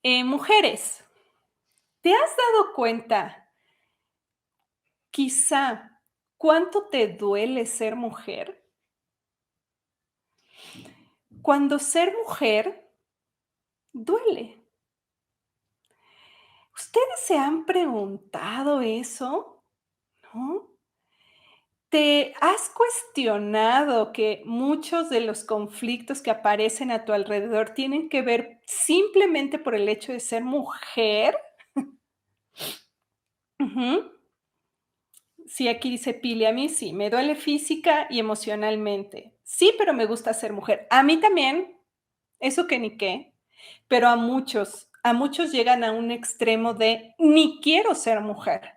Mujeres, ¿te has dado cuenta, quizá, cuánto te duele ser mujer? Cuando ser mujer duele. ¿Ustedes se han preguntado eso? ¿No? ¿Te has cuestionado que muchos de los conflictos que aparecen a tu alrededor tienen que ver simplemente por el hecho de ser mujer? Ujú. Sí, aquí dice Pili, a mí sí, me duele física y emocionalmente. Sí, pero me gusta ser mujer. A mí también, eso que ni qué, pero a muchos llegan a un extremo de ni quiero ser mujer,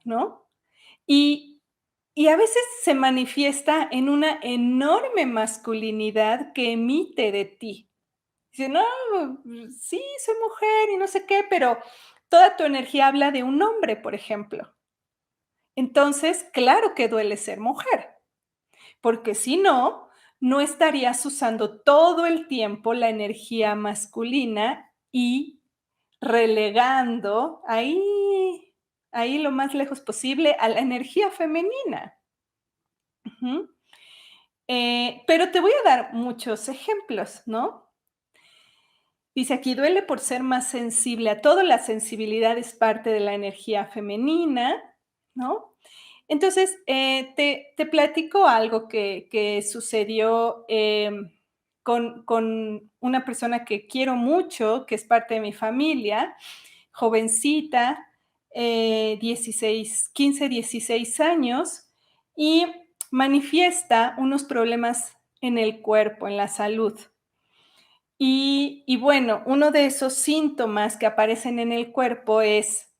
¿no? Y, y a veces se manifiesta en una enorme masculinidad que emite de ti. Dice, no, sí, soy mujer y no sé qué, pero toda tu energía habla de un hombre, por ejemplo. Entonces, claro que duele ser mujer, porque si no, no estarías usando todo el tiempo la energía masculina y relegando ahí lo más lejos posible a la energía femenina. Ujú. Pero te voy a dar muchos ejemplos, ¿no? Dice aquí, duele por ser más sensible a todo, la sensibilidad es parte de la energía femenina, ¿no? Entonces, te platico algo que sucedió con una persona que quiero mucho, que es parte de mi familia, jovencita, 16, 15, 16 años, y manifiesta unos problemas en el cuerpo, en la salud. Y bueno, uno de esos síntomas que aparecen en el cuerpo es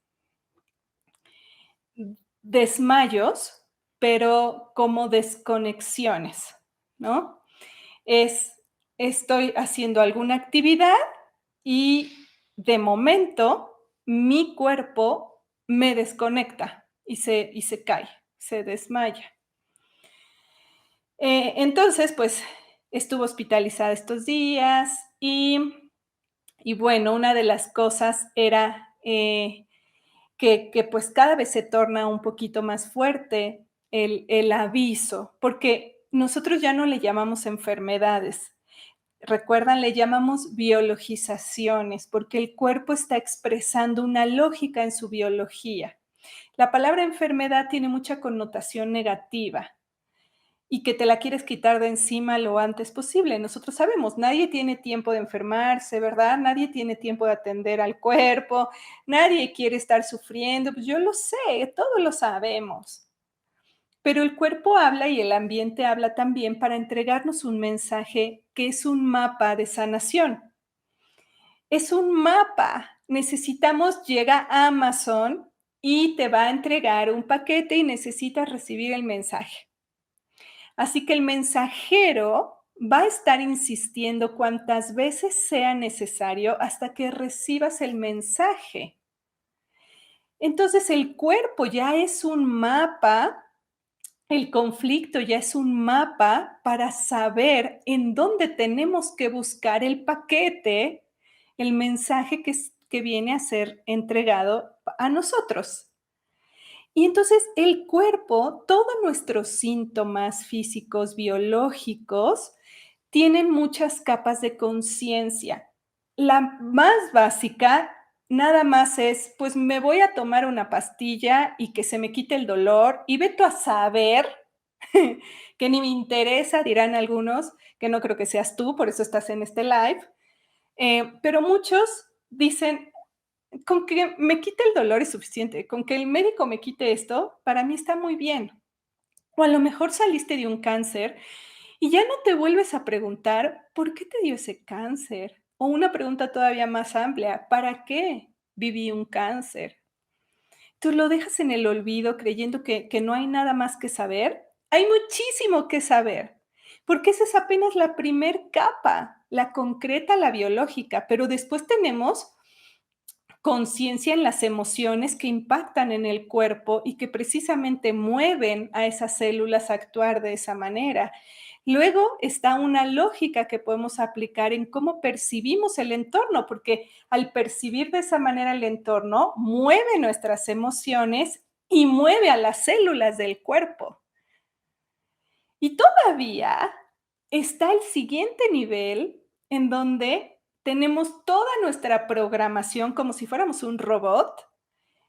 desmayos, pero como desconexiones, ¿no? Es, estoy haciendo alguna actividad y de momento mi cuerpo me desconecta y se cae, se desmaya. Entonces, pues estuvo hospitalizada estos días y bueno, una de las cosas era que pues cada vez se torna un poquito más fuerte el aviso, porque nosotros ya no le llamamos enfermedades, recuerdan, le llamamos biologizaciones, porque el cuerpo está expresando una lógica en su biología. La palabra enfermedad tiene mucha connotación negativa y que te la quieres quitar de encima lo antes posible. Nosotros sabemos, nadie tiene tiempo de enfermarse, ¿verdad? Nadie tiene tiempo de atender al cuerpo, nadie quiere estar sufriendo, pues yo lo sé, todos lo sabemos. Pero el cuerpo habla y el ambiente habla también para entregarnos un mensaje que es un mapa de sanación. Es un mapa. Necesitamos, llega a Amazon y te va a entregar un paquete y necesitas recibir el mensaje. Así que el mensajero va a estar insistiendo cuantas veces sea necesario hasta que recibas el mensaje. Entonces el cuerpo ya es un mapa, el conflicto ya es un mapa para saber en dónde tenemos que buscar el paquete, el mensaje que viene a ser entregado a nosotros. Y entonces el cuerpo, todos nuestros síntomas físicos, biológicos, tienen muchas capas de conciencia. La más básica, nada más es, pues me voy a tomar una pastilla y que se me quite el dolor y ve tú a saber, que ni me interesa, dirán algunos, que no creo que seas tú, por eso estás en este live, pero muchos dicen, con que me quite el dolor es suficiente, con que el médico me quite esto, para mí está muy bien. O a lo mejor saliste de un cáncer y ya no te vuelves a preguntar, ¿por qué te dio ese cáncer? O una pregunta todavía más amplia, ¿para qué viví un cáncer? Tú lo dejas en el olvido creyendo que no hay nada más que saber. Hay muchísimo que saber, porque esa es apenas la primer capa, la concreta, la biológica, pero después tenemos conciencia en las emociones que impactan en el cuerpo y que precisamente mueven a esas células a actuar de esa manera. Luego está una lógica que podemos aplicar en cómo percibimos el entorno, porque al percibir de esa manera el entorno, mueve nuestras emociones y mueve a las células del cuerpo. Y todavía está el siguiente nivel en donde tenemos toda nuestra programación como si fuéramos un robot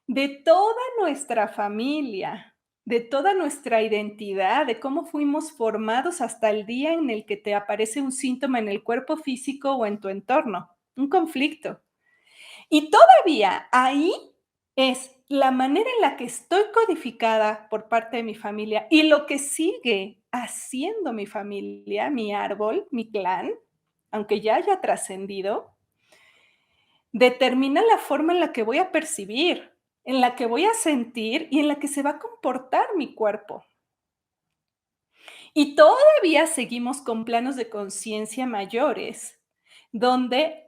de toda nuestra familia, de toda nuestra identidad, de cómo fuimos formados hasta el día en el que te aparece un síntoma en el cuerpo físico o en tu entorno, un conflicto. Y todavía ahí es la manera en la que estoy codificada por parte de mi familia y lo que sigue haciendo mi familia, mi árbol, mi clan, aunque ya haya trascendido, determina la forma en la que voy a percibir, en la que voy a sentir y en la que se va a comportar mi cuerpo. Y todavía seguimos con planos de conciencia mayores, donde,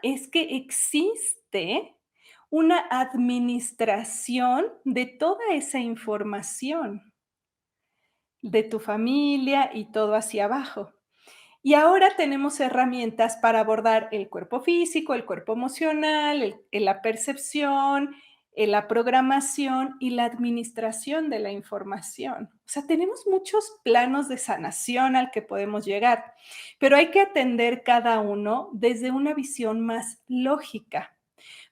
es que existe una administración de toda esa información, de tu familia y todo hacia abajo. Y ahora tenemos herramientas para abordar el cuerpo físico, el cuerpo emocional, la percepción, la programación y la administración de la información. O sea, tenemos muchos planos de sanación al que podemos llegar, pero hay que atender cada uno desde una visión más lógica,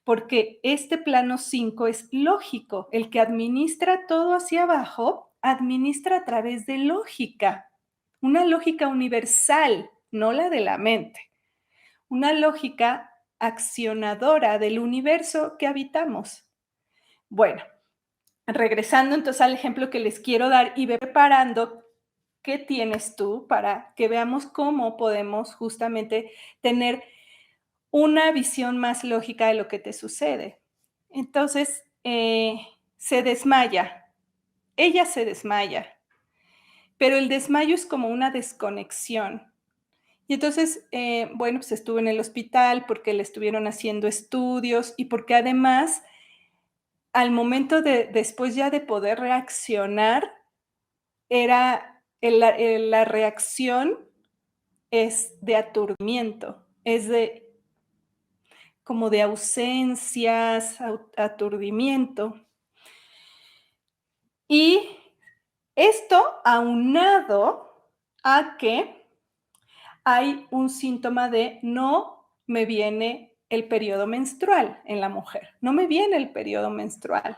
porque este plano 5 es lógico. El que administra todo hacia abajo, administra a través de lógica, una lógica universal, no la de la mente, una lógica accionadora del universo que habitamos. Bueno, regresando entonces al ejemplo que les quiero dar y ve preparando qué tienes tú para que veamos cómo podemos justamente tener una visión más lógica de lo que te sucede. Entonces, se desmaya, ella se desmaya, pero el desmayo es como una desconexión. Y entonces, bueno, pues estuvo en el hospital porque le estuvieron haciendo estudios y porque además, al momento de después ya de poder reaccionar, era la reacción es de aturdimiento, es de como de ausencias, aturdimiento. Y esto aunado a que hay un síntoma de no me viene el periodo menstrual en la mujer, no me viene el periodo menstrual.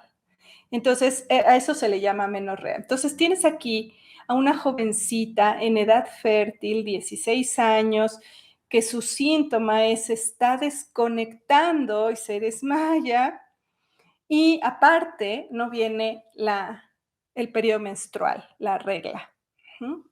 Entonces, a eso se le llama menorrea. Entonces, tienes aquí a una jovencita en edad fértil, 16 años, que su síntoma es se está desconectando y se desmaya, y aparte no viene el periodo menstrual, la regla. Ujú.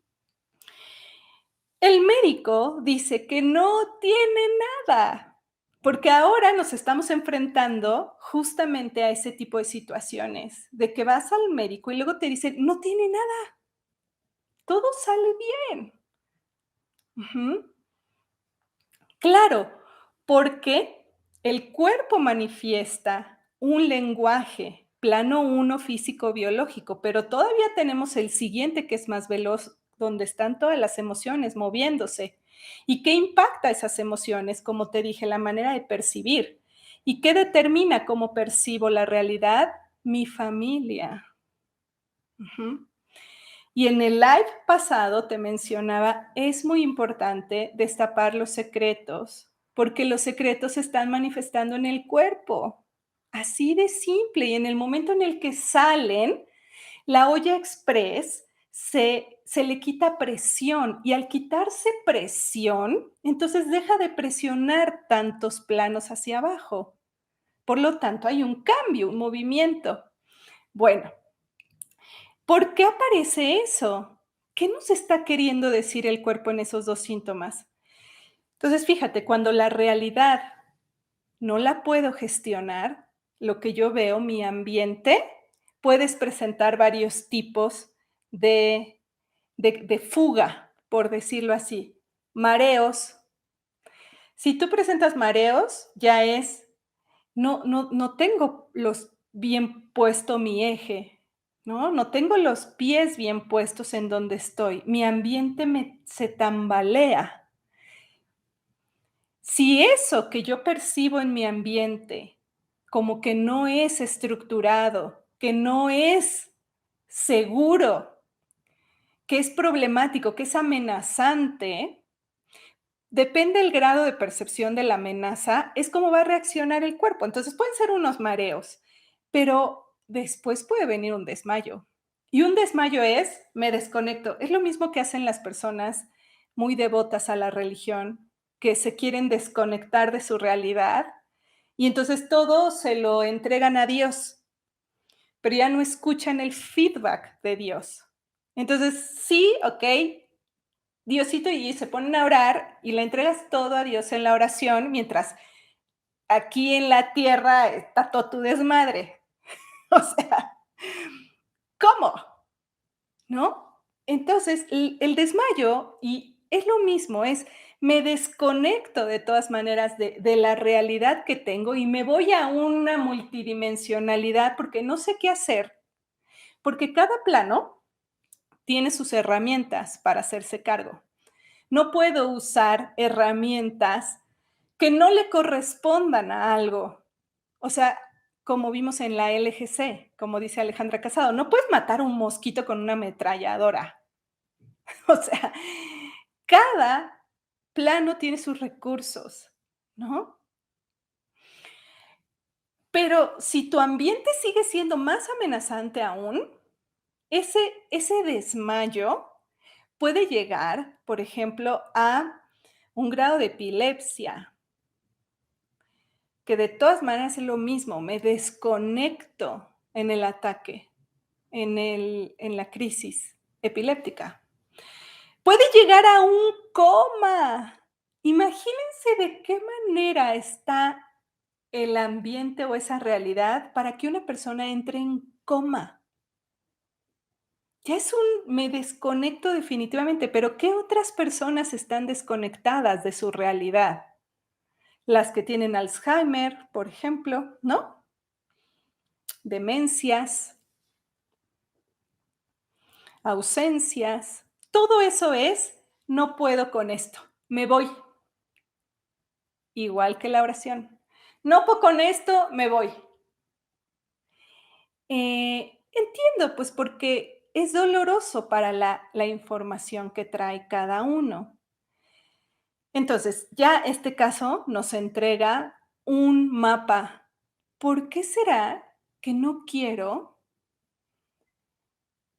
El médico dice que no tiene nada, porque ahora nos estamos enfrentando justamente a ese tipo de situaciones, de que vas al médico y luego te dicen, no tiene nada, todo sale bien. Ujú. Claro, porque el cuerpo manifiesta un lenguaje, plano uno físico-biológico, pero todavía tenemos el siguiente que es más veloz, donde están todas las emociones moviéndose. ¿Y qué impacta esas emociones? Como te dije, la manera de percibir. ¿Y qué determina cómo percibo la realidad? Mi familia. Ujú. Y en el live pasado te mencionaba, es muy importante destapar los secretos, porque los secretos se están manifestando en el cuerpo. Así de simple. Y en el momento en el que salen, la olla express se le quita presión. Y al quitarse presión, entonces deja de presionar tantos planos hacia abajo. Por lo tanto, hay un cambio, un movimiento. Bueno, ¿por qué aparece eso? ¿Qué nos está queriendo decir el cuerpo en esos 2 síntomas? Entonces, fíjate, cuando la realidad no la puedo gestionar, lo que yo veo, mi ambiente, puedes presentar varios tipos de fuga, por decirlo así. Mareos. Si tú presentas mareos, ya es, no tengo bien puesto mi eje, ¿no? No tengo los pies bien puestos en donde estoy. Mi ambiente se tambalea. Si eso que yo percibo en mi ambiente como que no es estructurado, que no es seguro, que es problemático, que es amenazante, depende el grado de percepción de la amenaza, es cómo va a reaccionar el cuerpo. Entonces, pueden ser unos mareos, pero después puede venir un desmayo. Y un desmayo es, me desconecto. Es lo mismo que hacen las personas muy devotas a la religión, que se quieren desconectar de su realidad y entonces todo se lo entregan a Dios, pero ya no escuchan el feedback de Dios. Entonces, sí, ok, Diosito, y se ponen a orar y le entregas todo a Dios en la oración, mientras aquí en la tierra está todo tu desmadre. O sea, ¿cómo? ¿No? Entonces, el desmayo, y es lo mismo, es me desconecto de todas maneras de la realidad que tengo y me voy a una multidimensionalidad porque no sé qué hacer, porque cada plano tiene sus herramientas para hacerse cargo. No puedo usar herramientas que no le correspondan a algo. O sea, como vimos en la LGC, como dice Alejandra Casado, no puedes matar a un mosquito con una ametralladora. O sea, cada plano tiene sus recursos, ¿no? Pero si tu ambiente sigue siendo más amenazante aún, ese desmayo puede llegar, por ejemplo, a un grado de epilepsia, que de todas maneras es lo mismo, me desconecto en el ataque, en la crisis epiléptica. Puede llegar a un coma. Imagínense de qué manera está el ambiente o esa realidad para que una persona entre en coma. Ya es un me desconecto definitivamente, pero ¿qué otras personas están desconectadas de su realidad? Las que tienen Alzheimer, por ejemplo, ¿no? Demencias, ausencias, todo eso es, no puedo con esto, me voy, igual que la oración. No puedo con esto, me voy. Entiendo, pues porque es doloroso para la información que trae cada uno. Entonces, ya este caso nos entrega un mapa. ¿Por qué será que no quiero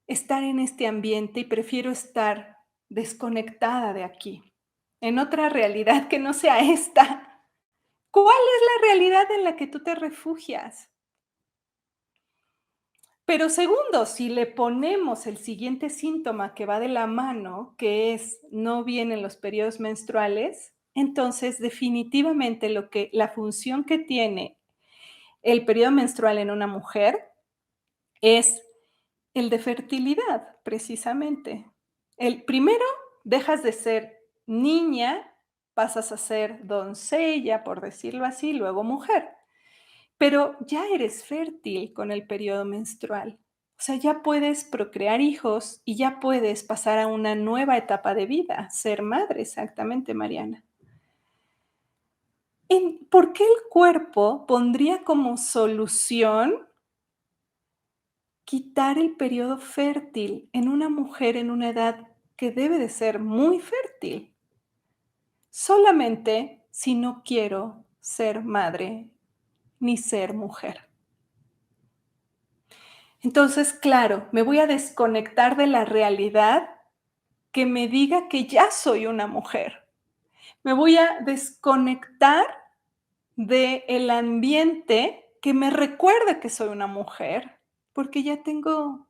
estar en este ambiente y prefiero estar desconectada de aquí, en otra realidad que no sea esta? ¿Cuál es la realidad en la que tú te refugias? Pero segundo, si le ponemos el siguiente síntoma que va de la mano, que es no vienen los periodos menstruales, entonces definitivamente la función que tiene el periodo menstrual en una mujer es el de fertilidad, precisamente. El primero, dejas de ser niña, pasas a ser doncella, por decirlo así, luego mujer. Pero ya eres fértil con el periodo menstrual. O sea, ya puedes procrear hijos y ya puedes pasar a una nueva etapa de vida, ser madre, exactamente, Mariana. ¿Por qué el cuerpo pondría como solución quitar el periodo fértil en una mujer en una edad que debe de ser muy fértil? Solamente si no quiero ser madre ni ser mujer. Entonces, claro, me voy a desconectar de la realidad que me diga que ya soy una mujer. Me voy a desconectar del ambiente que me recuerde que soy una mujer, porque ya tengo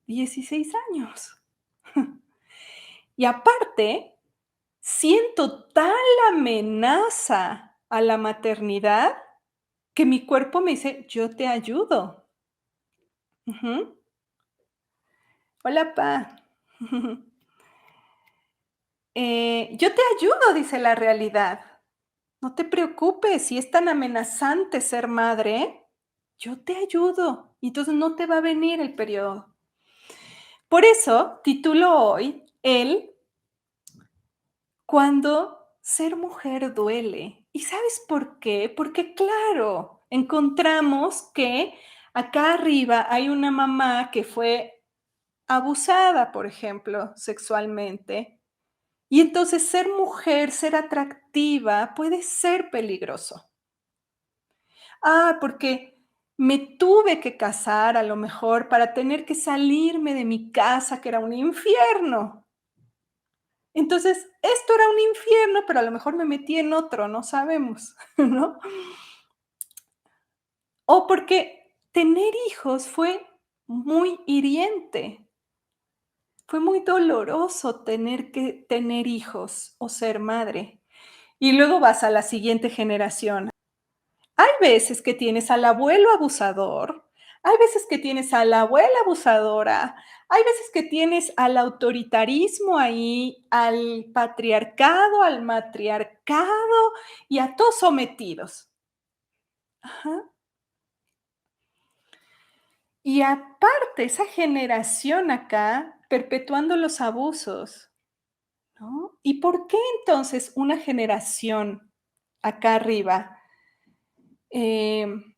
16 años. Y aparte, siento tal amenaza a la maternidad que mi cuerpo me dice, yo te ayudo. Ujú. Hola, pa. Yo te ayudo, dice la realidad. No te preocupes, si es tan amenazante ser madre, yo te ayudo, y entonces no te va a venir el periodo. Por eso titulo hoy el Cuando ser mujer duele. ¿Y sabes por qué? Porque claro, encontramos que acá arriba hay una mamá que fue abusada, por ejemplo, sexualmente, y entonces ser mujer, ser atractiva puede ser peligroso. Porque me tuve que casar a lo mejor para tener que salirme de mi casa, que era un infierno. Entonces, esto era un infierno, pero a lo mejor me metí en otro, no sabemos, ¿no? O porque tener hijos fue muy hiriente, fue muy doloroso tener que tener hijos o ser madre. Y luego vas a la siguiente generación. Hay veces que tienes al abuelo abusador, hay veces que tienes a la abuela abusadora, hay veces que tienes al autoritarismo ahí, al patriarcado, al matriarcado y a todos sometidos. Ajá. Y aparte, esa generación acá perpetuando los abusos, ¿no? ¿Y por qué entonces una generación acá arriba em,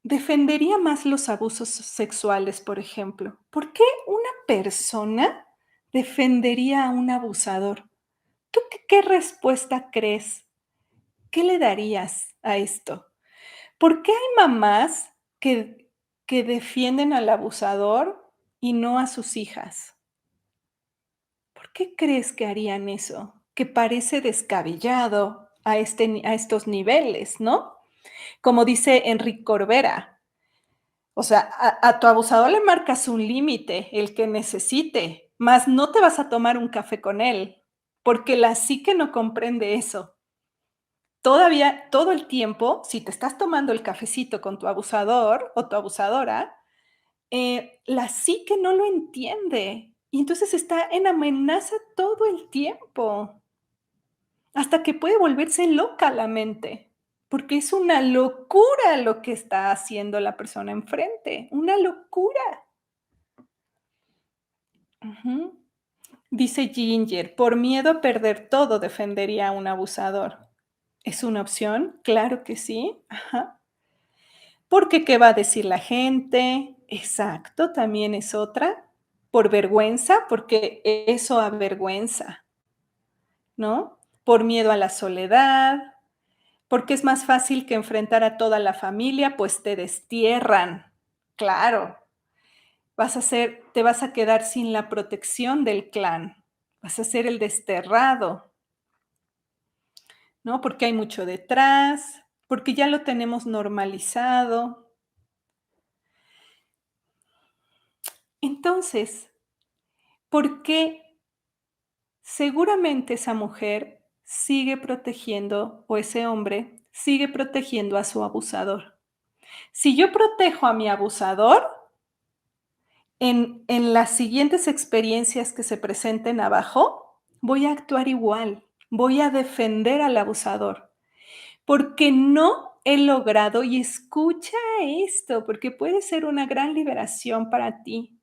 defendería más los abusos sexuales, por ejemplo? ¿Por qué una persona defendería a un abusador? ¿Tú qué respuesta crees? ¿Qué le darías a esto? ¿Por qué hay mamás que defienden al abusador y no a sus hijas? ¿Por qué crees que harían eso? Que parece descabellado a estos niveles, ¿no? Como dice Enrique Corbera, o sea, a tu abusador le marcas un límite, el que necesite, mas no te vas a tomar un café con él, porque la psique no comprende eso. Todavía, todo el tiempo, si te estás tomando el cafecito con tu abusador o tu abusadora, la psique no lo entiende, y entonces está en amenaza todo el tiempo, hasta que puede volverse loca la mente, porque es una locura lo que está haciendo la persona enfrente, una locura. Ujú. Dice Ginger, por miedo a perder todo defendería a un abusador. ¿Es una opción? Claro que sí. Ajá. Porque ¿qué va a decir la gente? Exacto, también es otra. Por vergüenza, porque eso avergüenza, ¿no? Por miedo a la soledad, porque es más fácil que enfrentar a toda la familia, pues te destierran. Claro, te vas a quedar sin la protección del clan. Vas a ser el desterrado, ¿no? Porque hay mucho detrás, porque ya lo tenemos normalizado. Entonces, ¿por qué seguramente esa mujer sigue protegiendo, o ese hombre sigue protegiendo a su abusador? Si yo protejo a mi abusador, en las siguientes experiencias que se presenten abajo, voy a actuar igual, voy a defender al abusador, porque no he logrado, y escucha esto, porque puede ser una gran liberación para ti,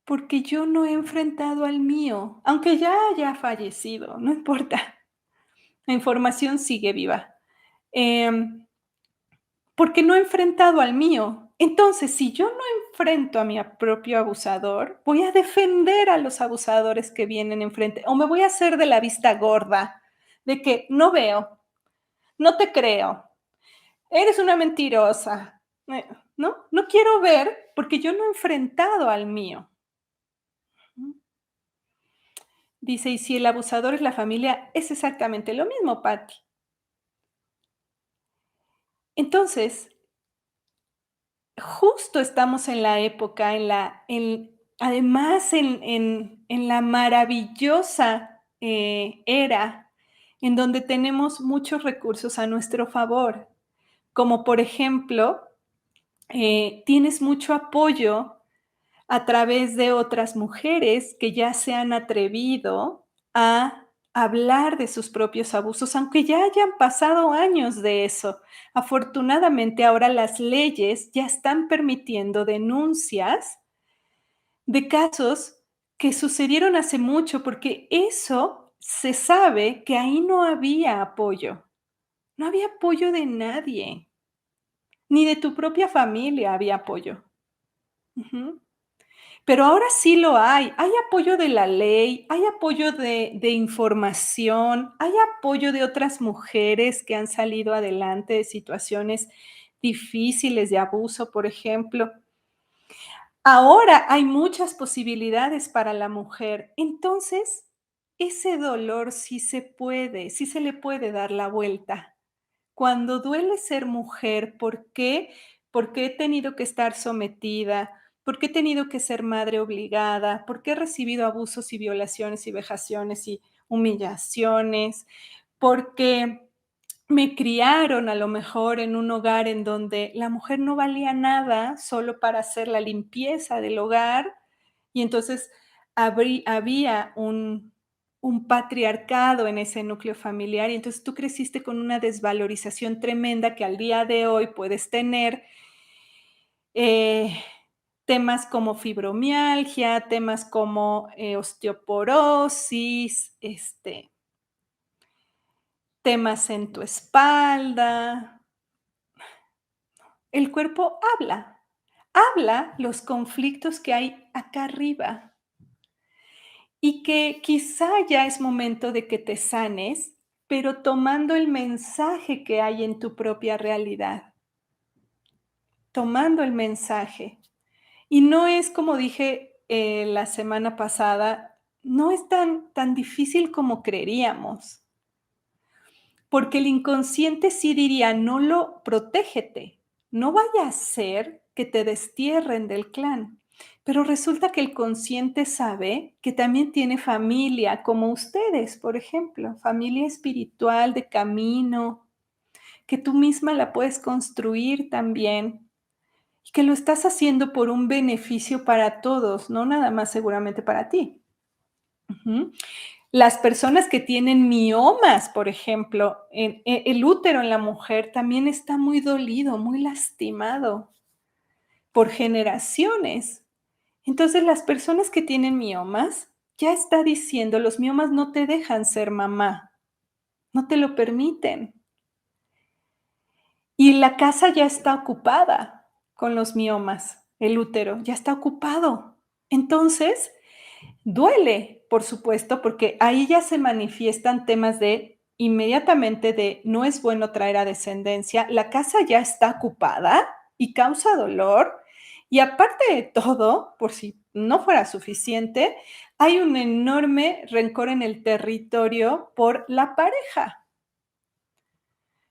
porque yo no he enfrentado al mío, aunque ya haya fallecido, no importa, la información sigue viva. Em, Porque no he enfrentado al mío. Entonces, si yo no enfrento a mi propio abusador, voy a defender a los abusadores que vienen enfrente, o me voy a hacer de la vista gorda, de que no veo, no te creo, eres una mentirosa, ¿no? No quiero ver porque yo no he enfrentado al mío. Dice, y si el abusador es la familia, es exactamente lo mismo, Patti. Entonces, justo estamos en la época, además en la maravillosa era en donde tenemos muchos recursos a nuestro favor, como por ejemplo, tienes mucho apoyo a través de otras mujeres que ya se han atrevido a hablar de sus propios abusos, aunque ya hayan pasado años de eso. Afortunadamente, ahora las leyes ya están permitiendo denuncias de casos que sucedieron hace mucho, porque eso se sabe que ahí no había apoyo. No había apoyo de nadie, ni de tu propia familia había apoyo. Ujú. Pero ahora sí lo hay. Hay apoyo de la ley, hay apoyo de información, hay apoyo de otras mujeres que han salido adelante de situaciones difíciles de abuso, por ejemplo. Ahora hay muchas posibilidades para la mujer. Entonces, ese dolor sí se le puede dar la vuelta. Cuando duele ser mujer, ¿por qué? Porque he tenido que estar sometida, porque he tenido que ser madre obligada, porque he recibido abusos y violaciones y vejaciones y humillaciones, porque me criaron a lo mejor en un hogar en donde la mujer no valía nada solo para hacer la limpieza del hogar, y entonces había un patriarcado en ese núcleo familiar, y entonces tú creciste con una desvalorización tremenda que al día de hoy puedes tener, eh, temas como fibromialgia, temas como, osteoporosis, temas en tu espalda. El cuerpo habla los conflictos que hay acá arriba. Y que quizá ya es momento de que te sanes, pero tomando el mensaje que hay en tu propia realidad, tomando el mensaje. Y no es como dije, la semana pasada, no es tan difícil como creeríamos, porque el inconsciente sí diría: "No lo protégete, no vaya a ser que te destierren del clan". Pero resulta que el consciente sabe que también tiene familia, como ustedes, por ejemplo, familia espiritual de camino, que tú misma la puedes construir también, y que lo estás haciendo por un beneficio para todos, no nada más seguramente para ti. Ujú. Las personas que tienen miomas, por ejemplo, el útero en la mujer también está muy dolido, muy lastimado por generaciones. Entonces, las personas que tienen miomas, ya está diciendo, los miomas no te dejan ser mamá, no te lo permiten. Y la casa ya está ocupada con los miomas, el útero ya está ocupado. Entonces, duele, por supuesto, porque ahí ya se manifiestan temas de inmediatamente de no es bueno traer a descendencia, la casa ya está ocupada y causa dolor, y aparte de todo, por si no fuera suficiente, hay un enorme rencor en el territorio por la pareja.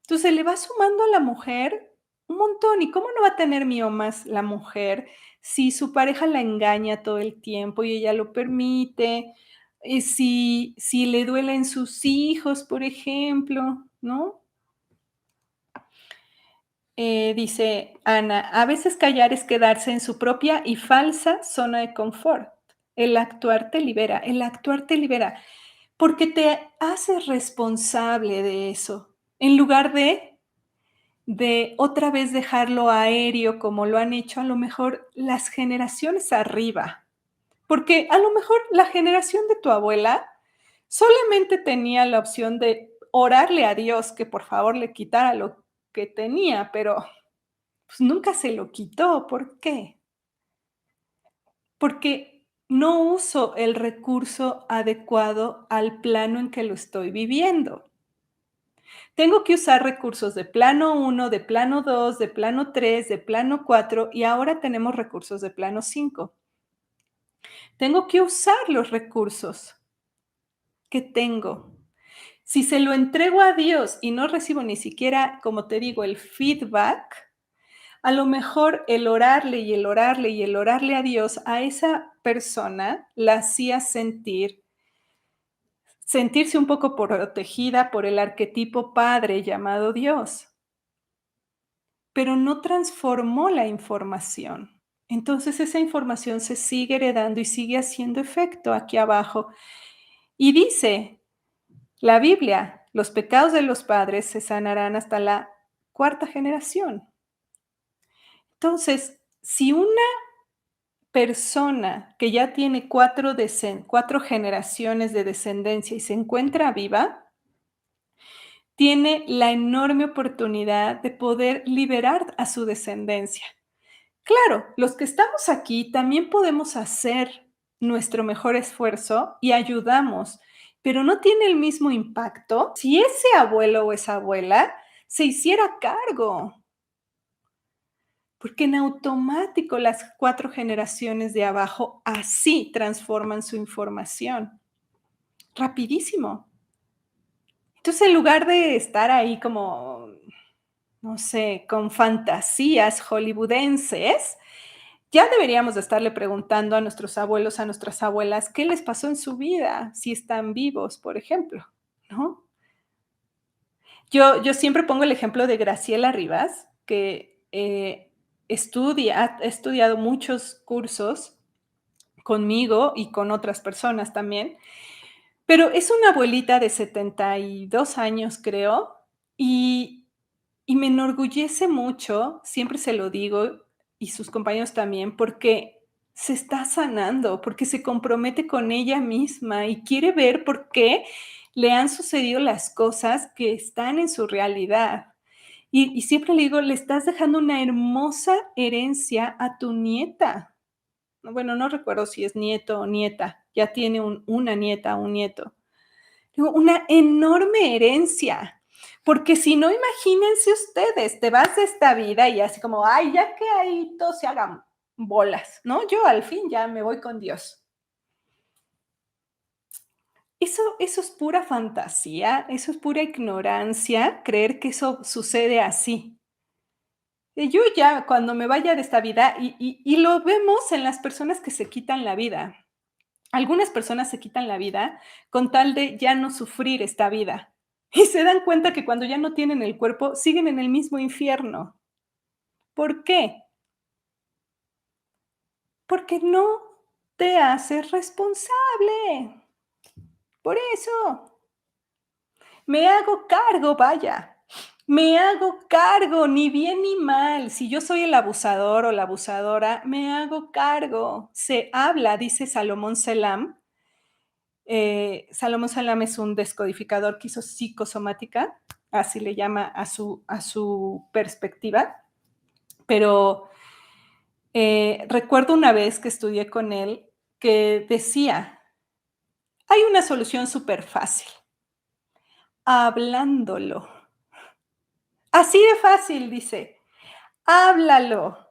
Entonces le va sumando a la mujer un montón. ¿Y cómo no va a tener miomas la mujer si su pareja la engaña todo el tiempo y ella lo permite? Si le duelen sus hijos, por ejemplo, ¿no? Dice Ana, a veces callar es quedarse en su propia y falsa zona de confort. El actuar te libera, porque te haces responsable de eso, en lugar de otra vez dejarlo aéreo como lo han hecho a lo mejor las generaciones arriba. Porque a lo mejor la generación de tu abuela solamente tenía la opción de orarle a Dios que por favor le quitara lo que tenía, pero pues nunca se lo quitó. ¿Por qué? Porque no uso el recurso adecuado al plano en que lo estoy viviendo. Tengo que usar recursos de plano uno, de plano 2, de plano 3, de plano 4 y ahora tenemos recursos de plano 5. Tengo que usar los recursos que tengo. Si se lo entrego a Dios y no recibo ni siquiera, como te digo, el feedback, a lo mejor el orarle y el orarle y el orarle a Dios a esa persona la hacía sentirse un poco protegida por el arquetipo padre llamado Dios, pero no transformó la información. Entonces esa información se sigue heredando y sigue haciendo efecto aquí abajo. Y dice, La Biblia, los pecados de los padres se sanarán hasta la cuarta generación. Entonces, si una persona que ya tiene cuatro generaciones de descendencia y se encuentra viva, tiene la enorme oportunidad de poder liberar a su descendencia. Claro, los que estamos aquí también podemos hacer nuestro mejor esfuerzo y ayudamos, pero no tiene el mismo impacto si ese abuelo o esa abuela se hiciera cargo, porque en automático las cuatro generaciones de abajo así transforman su información, rapidísimo. Entonces, en lugar de estar ahí como, no sé, con fantasías hollywoodenses, ya deberíamos de estarle preguntando a nuestros abuelos, a nuestras abuelas, qué les pasó en su vida, si están vivos, por ejemplo, ¿no? Yo siempre pongo el ejemplo de Graciela Rivas, que ha estudiado muchos cursos conmigo y con otras personas también, pero es una abuelita de 72 años, creo, y y me enorgullece mucho, siempre se lo digo, y sus compañeros también, porque se está sanando, porque se compromete con ella misma y quiere ver por qué le han sucedido las cosas que están en su realidad. Y siempre le digo, le estás dejando una hermosa herencia a tu nieta. Bueno, no recuerdo si es nieto o nieta, ya tiene una nieta, un nieto. Digo, una enorme herencia, porque si no, imagínense ustedes, te vas de esta vida y así como, ay, ya que ahí todos se hagan bolas, ¿no? Yo al fin ya me voy con Dios. Eso es pura fantasía, eso es pura ignorancia, creer que eso sucede así. Yo ya cuando me vaya de esta vida, y lo vemos en las personas que se quitan la vida. Algunas personas se quitan la vida con tal de ya no sufrir esta vida. Y se dan cuenta que cuando ya no tienen el cuerpo, siguen en el mismo infierno. ¿Por qué? Porque no te haces responsable. Por eso, me hago cargo, vaya. Me hago cargo, ni bien ni mal. Si yo soy el abusador o la abusadora, me hago cargo. Se habla, dice Salomón Selam. Salomón Salam es un descodificador que hizo psicosomática, así le llama a su perspectiva, pero recuerdo una vez que estudié con él que decía, hay una solución súper fácil, hablándolo. Así de fácil, dice, háblalo.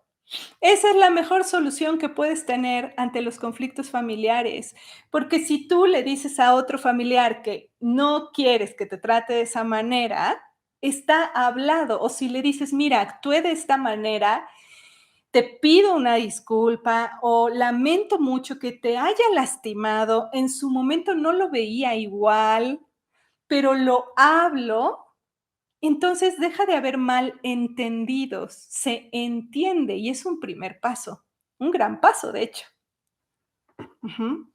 Esa es la mejor solución que puedes tener ante los conflictos familiares, porque si tú le dices a otro familiar que no quieres que te trate de esa manera, está hablado, o si le dices, mira, actué de esta manera, te pido una disculpa o lamento mucho que te haya lastimado, en su momento no lo veía igual, pero lo hablo, entonces deja de haber malentendidos, se entiende y es un primer paso, un gran paso, de hecho. Ujú.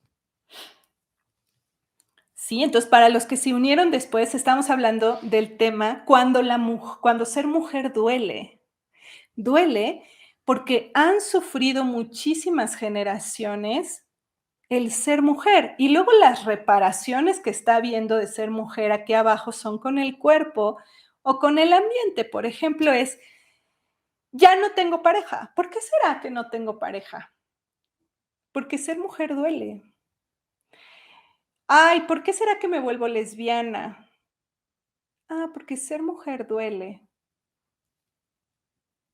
Sí, entonces para los que se unieron después, estamos hablando del tema cuando ser mujer duele. Duele porque han sufrido muchísimas generaciones el ser mujer y luego las reparaciones que está habiendo de ser mujer aquí abajo son con el cuerpo o con el ambiente. Por ejemplo, es ya no tengo pareja. ¿Por qué será que no tengo pareja? Porque ser mujer duele. Ay, ¿por qué será que me vuelvo lesbiana? Ah, porque ser mujer duele.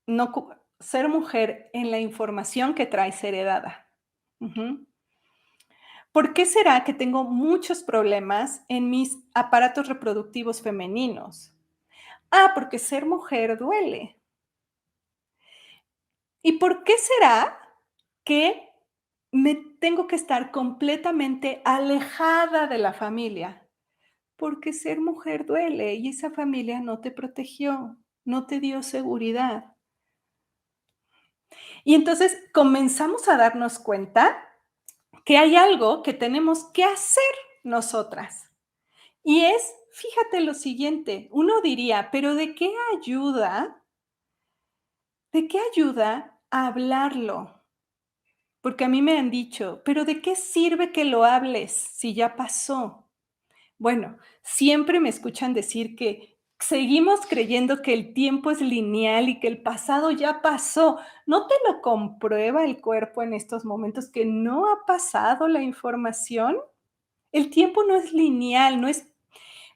No, ser mujer en la información que traes heredada. Ujú. ¿Por qué será que tengo muchos problemas en mis aparatos reproductivos femeninos? Ah, porque ser mujer duele. ¿Y por qué será que me tengo que estar completamente alejada de la familia? Porque ser mujer duele y esa familia no te protegió, no te dio seguridad. Y entonces comenzamos a darnos cuenta que hay algo que tenemos que hacer nosotras. Fíjate lo siguiente, uno diría, pero de qué ayuda hablarlo? Porque a mí me han dicho, pero ¿de qué sirve que lo hables si ya pasó? Bueno, siempre me escuchan decir que seguimos creyendo que el tiempo es lineal y que el pasado ya pasó. ¿No te lo comprueba el cuerpo en estos momentos que no ha pasado la información? El tiempo no es lineal, no es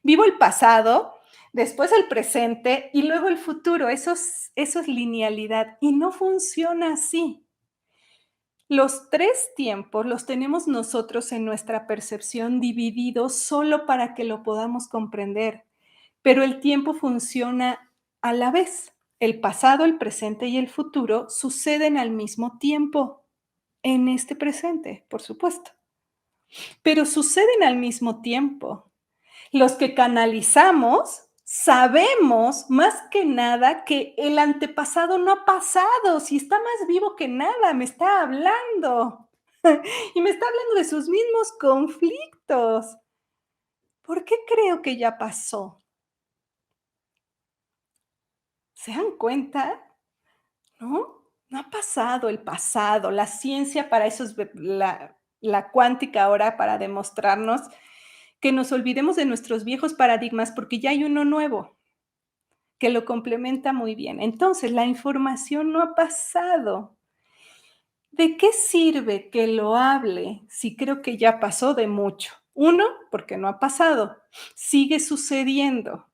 vivo el pasado, después el presente y luego el futuro. Eso es linealidad y no funciona así. Los 3 tiempos los tenemos nosotros en nuestra percepción divididos solo para que lo podamos comprender, pero el tiempo funciona a la vez. El pasado, el presente y el futuro suceden al mismo tiempo, en este presente, por supuesto, pero suceden al mismo tiempo. Los que canalizamos sabemos más que nada que el antepasado no ha pasado, si está más vivo que nada, me está hablando. Y me está hablando de sus mismos conflictos. ¿Por qué creo que ya pasó? ¿Se dan cuenta? ¿No? No ha pasado el pasado. La ciencia para eso es la cuántica ahora para demostrarnos que nos olvidemos de nuestros viejos paradigmas porque ya hay uno nuevo que lo complementa muy bien. Entonces, la información no ha pasado. ¿De qué sirve que lo hable si creo que ya pasó de mucho? Uno, porque no ha pasado. Sigue sucediendo.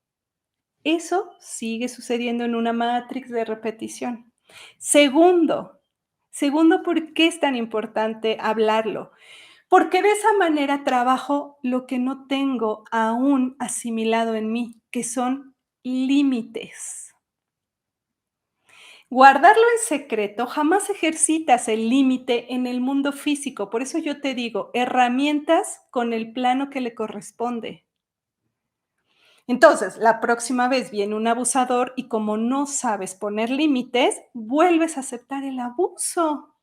Eso sigue sucediendo en una matrix de repetición. Segundo, ¿por qué es tan importante hablarlo? Porque de esa manera trabajo lo que no tengo aún asimilado en mí, que son límites. Guardarlo en secreto, jamás ejercitas el límite en el mundo físico. Por eso yo te digo, herramientas con el plano que le corresponde. Entonces, la próxima vez viene un abusador y como no sabes poner límites, vuelves a aceptar el abuso.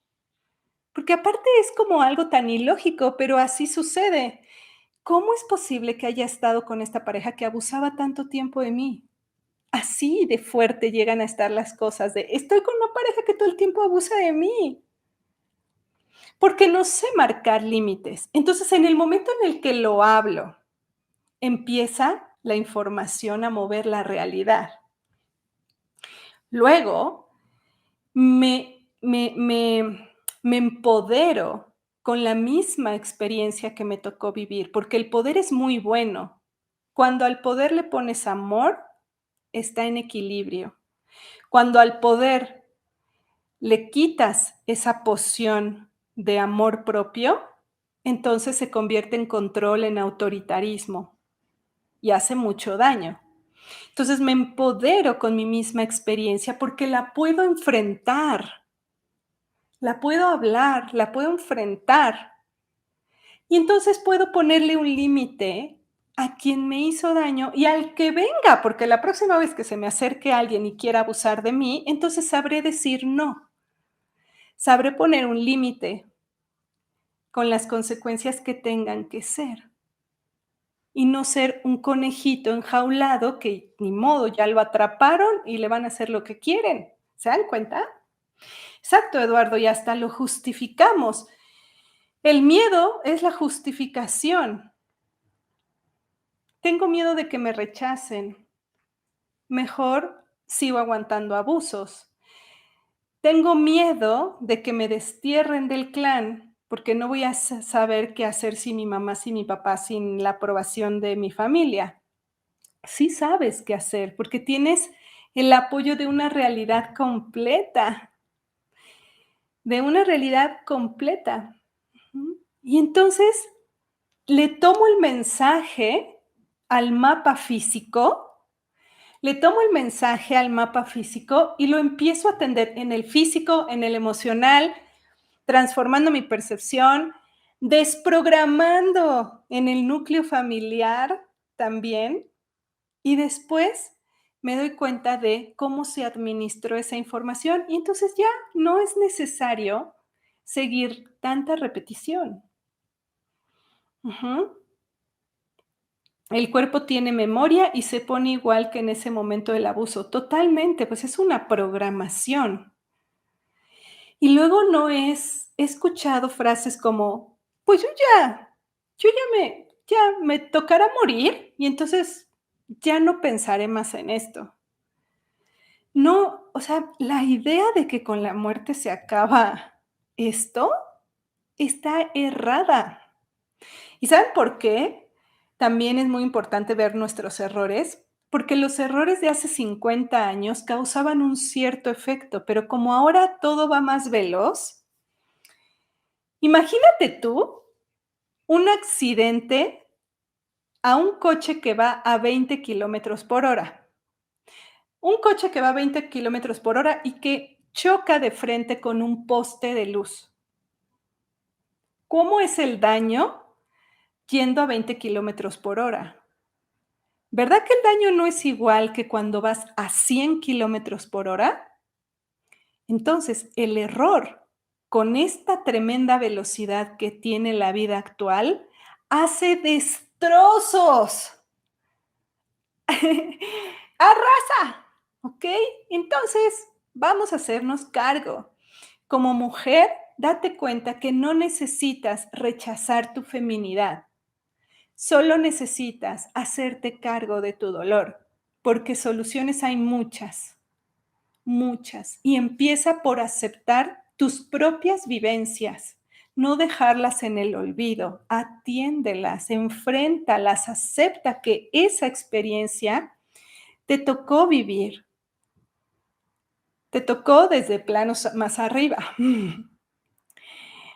Porque aparte es como algo tan ilógico, pero así sucede. ¿Cómo es posible que haya estado con esta pareja que abusaba tanto tiempo de mí? Así de fuerte llegan a estar las cosas de, estoy con una pareja que todo el tiempo abusa de mí, porque no sé marcar límites. Entonces, en el momento en el que lo hablo, empieza la información a mover la realidad. Luego, me empodero con la misma experiencia que me tocó vivir, porque el poder es muy bueno. Cuando al poder le pones amor, está en equilibrio. Cuando al poder le quitas esa poción de amor propio, entonces se convierte en control, en autoritarismo y hace mucho daño. Entonces me empodero con mi misma experiencia porque la puedo enfrentar, la puedo hablar, la puedo enfrentar. Y entonces puedo ponerle un límite a quien me hizo daño y al que venga, porque la próxima vez que se me acerque alguien y quiera abusar de mí, entonces sabré decir no. Sabré poner un límite con las consecuencias que tengan que ser y no ser un conejito enjaulado que ni modo, ya lo atraparon y le van a hacer lo que quieren. ¿Se dan cuenta? Exacto, Eduardo, y hasta lo justificamos. El miedo es la justificación. Tengo miedo de que me rechacen. Mejor sigo aguantando abusos. Tengo miedo de que me destierren del clan, porque no voy a saber qué hacer sin mi mamá, sin mi papá, sin la aprobación de mi familia. Sí sabes qué hacer, porque tienes el apoyo de una realidad completa, de una realidad completa. Ujú. Y entonces le tomo el mensaje al mapa físico, le tomo el mensaje al mapa físico y lo empiezo a atender en el físico, en el emocional, transformando mi percepción, desprogramando en el núcleo familiar también, y después me doy cuenta de cómo se administró esa información y entonces ya no es necesario seguir tanta repetición. Ujú. El cuerpo tiene memoria y se pone igual que en ese momento del abuso. Totalmente, pues es una programación. Y luego no es he escuchado frases como: "Pues yo ya me tocará morir, y entonces ya no pensaré más en esto". No, o sea, la idea de que con la muerte se acaba esto está errada. ¿Y saben por qué? También es muy importante ver nuestros errores, porque los errores de hace 50 años causaban un cierto efecto, pero como ahora todo va más veloz, imagínate tú un accidente a un coche que va a 20 kilómetros por hora. Un coche que va a 20 kilómetros por hora y que choca de frente con un poste de luz. ¿Cómo es el daño yendo a 20 kilómetros por hora? ¿Verdad que el daño no es igual que cuando vas a 100 kilómetros por hora? Entonces, el error con esta tremenda velocidad que tiene la vida actual hace destrozos. Arrasa, ¿ok? Entonces, vamos a hacernos cargo. Como mujer, date cuenta que no necesitas rechazar tu feminidad. Solo necesitas hacerte cargo de tu dolor, porque soluciones hay muchas, muchas. Y empieza por aceptar tus propias vivencias, no dejarlas en el olvido, atiéndelas, enfréntalas, acepta que esa experiencia te tocó vivir, te tocó desde planos más arriba.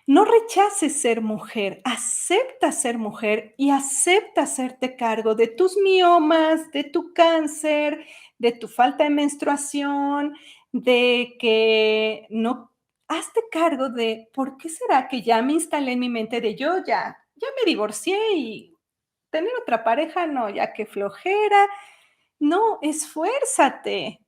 No rechaces ser mujer, acepta ser mujer y acepta hacerte cargo de tus miomas, de tu cáncer, de tu falta de menstruación, de que no hazte cargo de por qué será que ya me instalé en mi mente de yo ya me divorcié y tener otra pareja, no, ya qué flojera. No, esfuérzate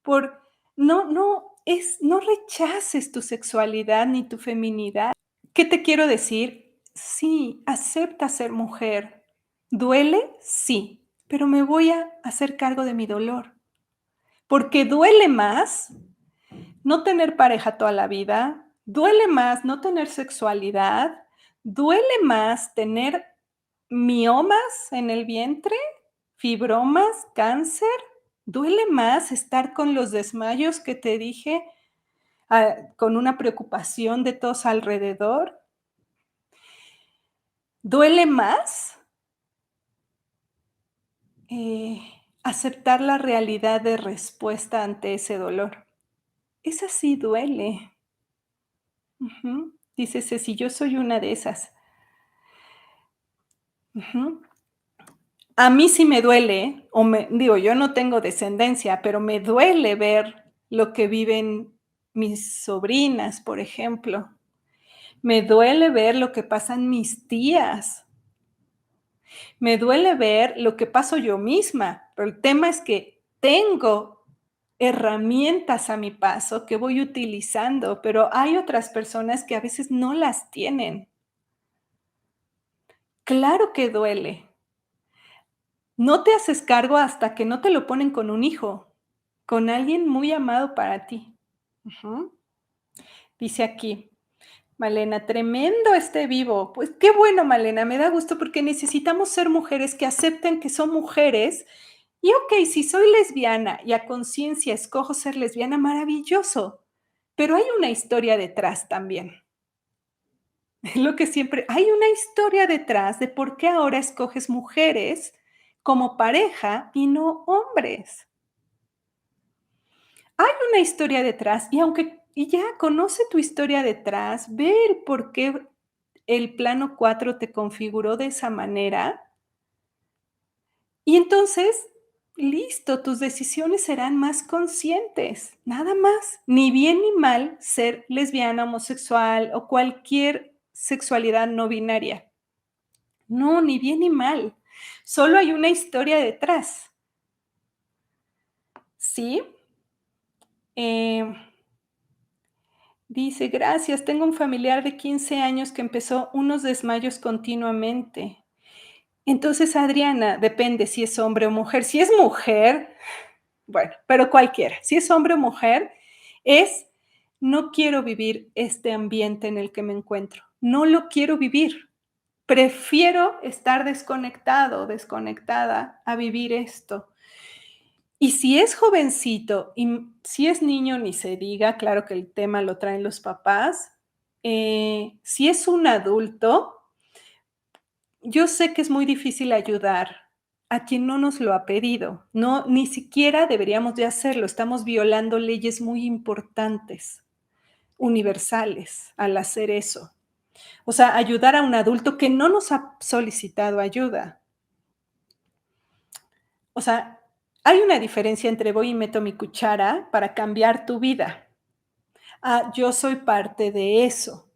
por no rechaces tu sexualidad ni tu feminidad. ¿Qué te quiero decir? Sí, acepta ser mujer. ¿Duele? Sí, pero me voy a hacer cargo de mi dolor, porque duele más no tener pareja toda la vida, duele más no tener sexualidad, duele más tener miomas en el vientre, fibromas, cáncer, duele más estar con los desmayos que te dije, con una preocupación de todos alrededor. Duele más eh, aceptar la realidad de respuesta ante ese dolor. Esa sí duele. Ujú. Dice Ceci, yo soy una de esas. Ujú. A mí sí me duele, digo, yo no tengo descendencia, pero me duele ver lo que viven mis sobrinas, por ejemplo. Me duele ver lo que pasan mis tías. Me duele ver lo que paso yo misma, pero el tema es que tengo herramientas a mi paso que voy utilizando, pero hay otras personas que a veces no las tienen. Claro que duele. No te haces cargo hasta que no te lo ponen con un hijo, con alguien muy amado para ti. Ujú. Dice aquí, Malena, tremendo este vivo. Pues qué bueno, Malena, me da gusto porque necesitamos ser mujeres que acepten que son mujeres. Y ok, si soy lesbiana y a conciencia escojo ser lesbiana, maravilloso. Pero hay una historia detrás también. Es lo que siempre, hay una historia detrás de por qué ahora escoges mujeres como pareja y no hombres. Hay una historia detrás y aunque y ya conoce tu historia detrás, ve el por qué el plano 4 te configuró de esa manera y entonces, listo, tus decisiones serán más conscientes, nada más, ni bien ni mal ser lesbiana, homosexual o cualquier sexualidad no binaria. No, ni bien ni mal, solo hay una historia detrás, ¿sí? Eh, Dice, gracias, tengo un familiar de 15 años que empezó unos desmayos continuamente. Entonces, Adriana, depende si es hombre o mujer. Si es mujer, bueno, pero cualquiera. Si es hombre o mujer, es, no quiero vivir este ambiente en el que me encuentro. No lo quiero vivir. Prefiero estar desconectado, desconectada a vivir esto. Y si es jovencito y si es niño, ni se diga, claro que el tema lo traen los papás. Si es un adulto, yo sé que es muy difícil ayudar a quien no nos lo ha pedido. No, ni siquiera deberíamos de hacerlo. Estamos violando leyes muy importantes, universales, al hacer eso. O sea, ayudar a un adulto que no nos ha solicitado ayuda. O sea, hay una diferencia entre voy y meto mi cuchara para cambiar tu vida. Ah, yo soy parte de eso,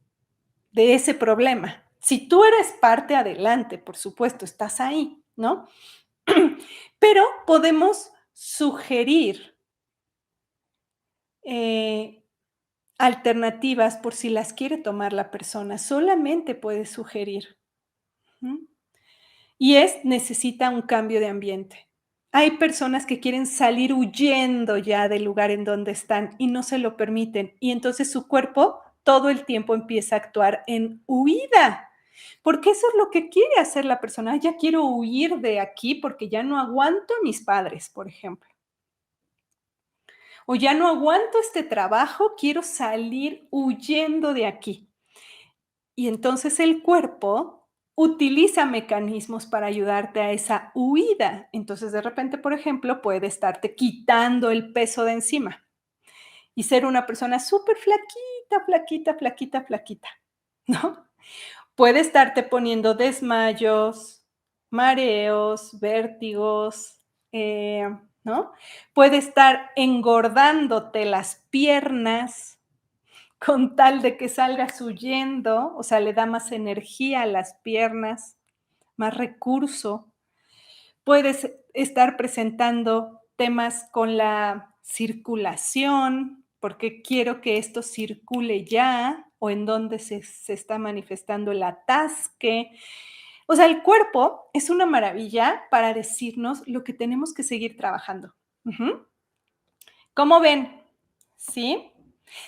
de ese problema. Si tú eres parte, adelante, por supuesto, estás ahí, ¿no? Pero podemos sugerir eh, alternativas por si las quiere tomar la persona. Solamente puedes sugerir. ¿Mm? Y necesita un cambio de ambiente. Hay personas que quieren salir huyendo ya del lugar en donde están y no se lo permiten. Y entonces su cuerpo todo el tiempo empieza a actuar en huida. Porque eso es lo que quiere hacer la persona. Ya quiero huir de aquí porque ya no aguanto a mis padres, por ejemplo. O ya no aguanto este trabajo, quiero salir huyendo de aquí. Y entonces el cuerpo utiliza mecanismos para ayudarte a esa huida. Entonces, de repente, por ejemplo, puede estarte quitando el peso de encima y ser una persona súper flaquita, flaquita, flaquita, flaquita, ¿no? Puede estarte poniendo desmayos, mareos, vértigos, ¿no? Puede estar engordándote las piernas, con tal de que salgas huyendo, o sea, le da más energía a las piernas, más recurso. Puedes estar presentando temas con la circulación, porque quiero que esto circule ya, o en donde se está manifestando el atasque. O sea, el cuerpo es una maravilla para decirnos lo que tenemos que seguir trabajando. Ujú. ¿Cómo ven? ¿Sí?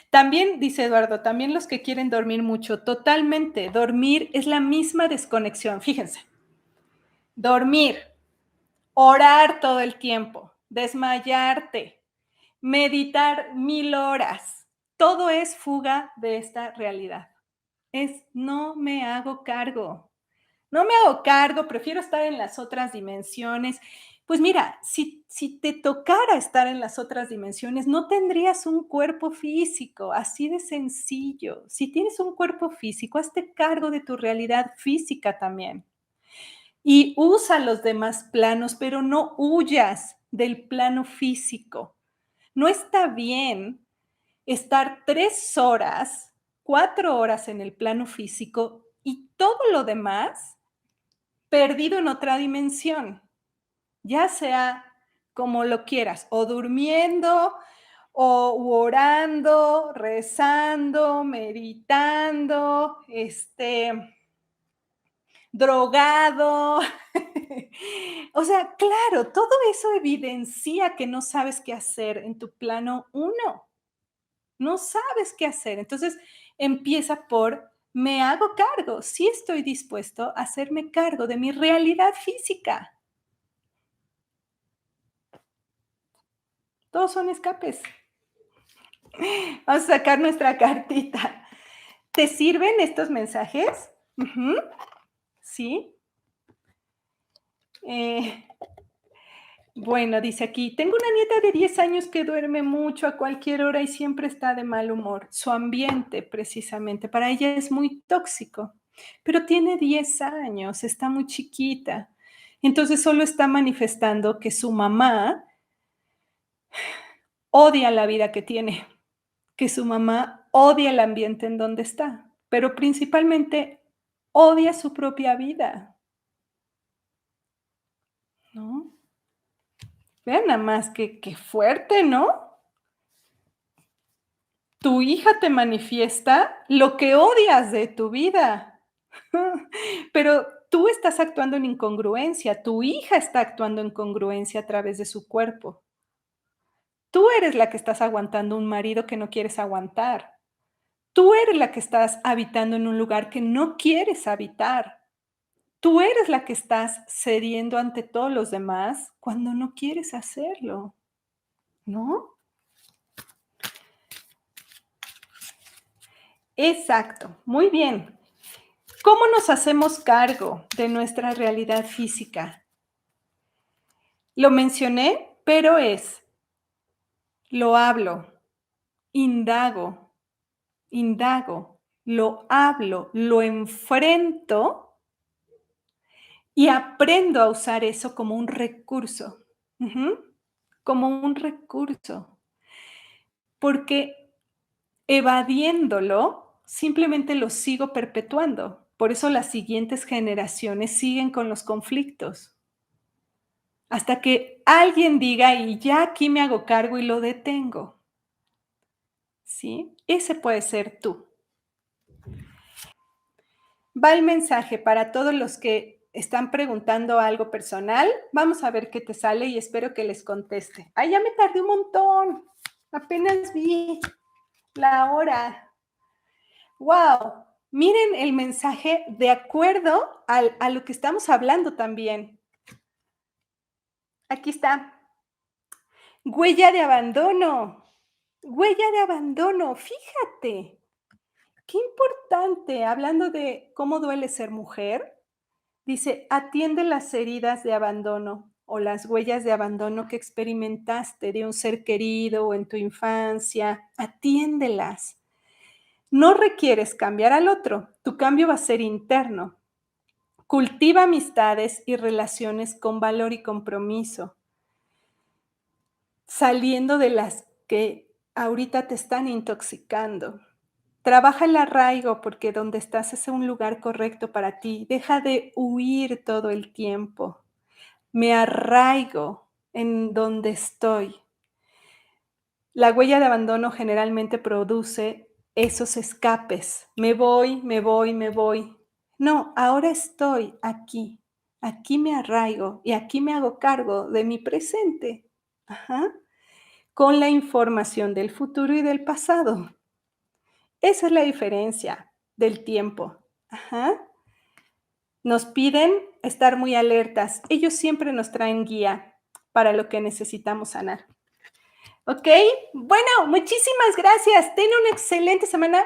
También, dice Eduardo, también los que quieren dormir mucho, totalmente, dormir es la misma desconexión, fíjense, dormir, orar todo el tiempo, desmayarte, meditar 1000 horas, todo es fuga de esta realidad. Es no me hago cargo. No me hago cargo, prefiero estar en las otras dimensiones. Pues mira, si te tocara estar en las otras dimensiones, no tendrías un cuerpo físico, así de sencillo. Si tienes un cuerpo físico, hazte cargo de tu realidad física también. Y usa los demás planos, pero no huyas del plano físico. No está bien estar 3 horas, 4 horas en el plano físico y todo lo demás perdido en otra dimensión, ya sea como lo quieras, o durmiendo, o orando, rezando, meditando, drogado. O sea, claro, todo eso evidencia que no sabes qué hacer en tu plano uno. No sabes qué hacer. Entonces, empieza por, me hago cargo. Sí estoy dispuesto a hacerme cargo de mi realidad física. Todos son escapes. Vamos a sacar nuestra cartita. ¿Te sirven estos mensajes? Ujú, sí. Eh, bueno, dice aquí, tengo una nieta de 10 años que duerme mucho a cualquier hora y siempre está de mal humor. Su ambiente, precisamente, para ella es muy tóxico, pero tiene 10 años, está muy chiquita. Entonces solo está manifestando que su mamá odia la vida que tiene, que su mamá odia el ambiente en donde está, pero principalmente odia su propia vida, ¿no? Vean nada más que fuerte, ¿no? Tu hija te manifiesta lo que odias de tu vida, pero tú estás actuando en incongruencia, tu hija está actuando en congruencia a través de su cuerpo. Tú eres la que estás aguantando un marido que no quieres aguantar. Tú eres la que estás habitando en un lugar que no quieres habitar. Tú eres la que estás cediendo ante todos los demás cuando no quieres hacerlo, ¿no? Exacto, muy bien. ¿Cómo nos hacemos cargo de nuestra realidad física? Lo mencioné, pero lo hablo, indago, lo hablo, lo enfrento y aprendo a usar eso como un recurso. Ujú, como un recurso, porque evadiéndolo, simplemente lo sigo perpetuando. Por eso las siguientes generaciones siguen con los conflictos. Hasta que alguien diga: "Y ya aquí me hago cargo y lo detengo", ¿sí? Ese puede ser tú. Va el mensaje para todos los que están preguntando algo personal. Vamos a ver qué te sale y espero que les conteste. Ay, ya me tardé un montón. Apenas vi la hora. Wow. Miren el mensaje de acuerdo a lo que estamos hablando también. Aquí está. Huella de abandono. Huella de abandono. Fíjate. Qué importante, hablando de cómo duele ser mujer, dice, atiende las heridas de abandono o las huellas de abandono que experimentaste de un ser querido o en tu infancia, atiéndelas. No requieres cambiar al otro, tu cambio va a ser interno. Cultiva amistades y relaciones con valor y compromiso, saliendo de las que ahorita te están intoxicando. Trabaja el arraigo porque donde estás es un lugar correcto para ti. Deja de huir todo el tiempo. Me arraigo en donde estoy. La huella de abandono generalmente produce esos escapes. Me voy, me voy, me voy. No, ahora estoy aquí. Aquí me arraigo y aquí me hago cargo de mi presente. Ajá. Con la información del futuro y del pasado. Esa es la diferencia del tiempo. Ajá. Nos piden estar muy alertas. Ellos siempre nos traen guía para lo que necesitamos sanar. ¿Ok? Bueno, muchísimas gracias. Ten una excelente semana.